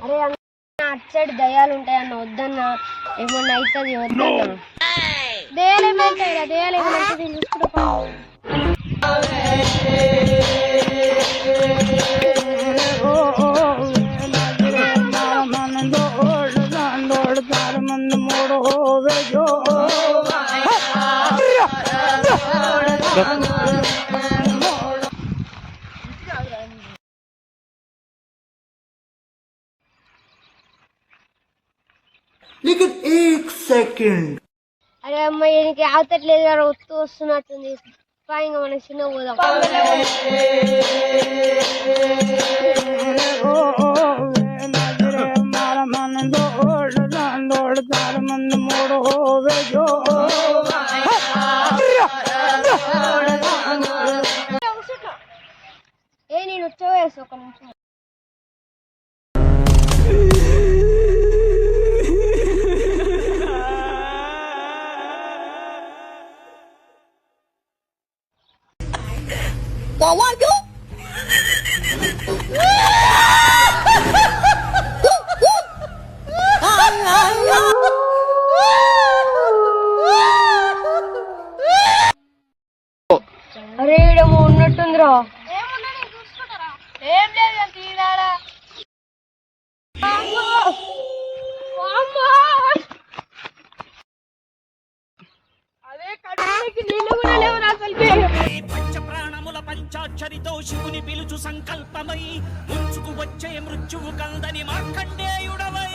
అరే అన్న అటు సైడ్ దయ్యాలు ఉంటాయన్న వద్దన్న ఏమన్నా అవుతుంది వద్దన్న దయ్యాలేమంటాయిరా దయ్యాలేమంటే చూసుకుంటా लेकिन एक सेकंड అరే అమ్మాయి నీకు ఆతట్లేదు కదా వస్తున్నట్టుంది ఇంకా మనం చిన్న పోదాం ఏ నేను వచ్చేసి ఒక నిమిషం అరే ఈడేమో ఉన్నట్టుందిరా ఏం లేదు తీరాడా అదే కడుపులోకి నీళ్ళు కూడా లేవు అసలుకి పంచ ప్రాణముల పంచాక్షరితో శివుని పిలుచు సంకల్పమై ముంచుకు వచ్చే మృత్యువు కందని మార్కండేయుడవై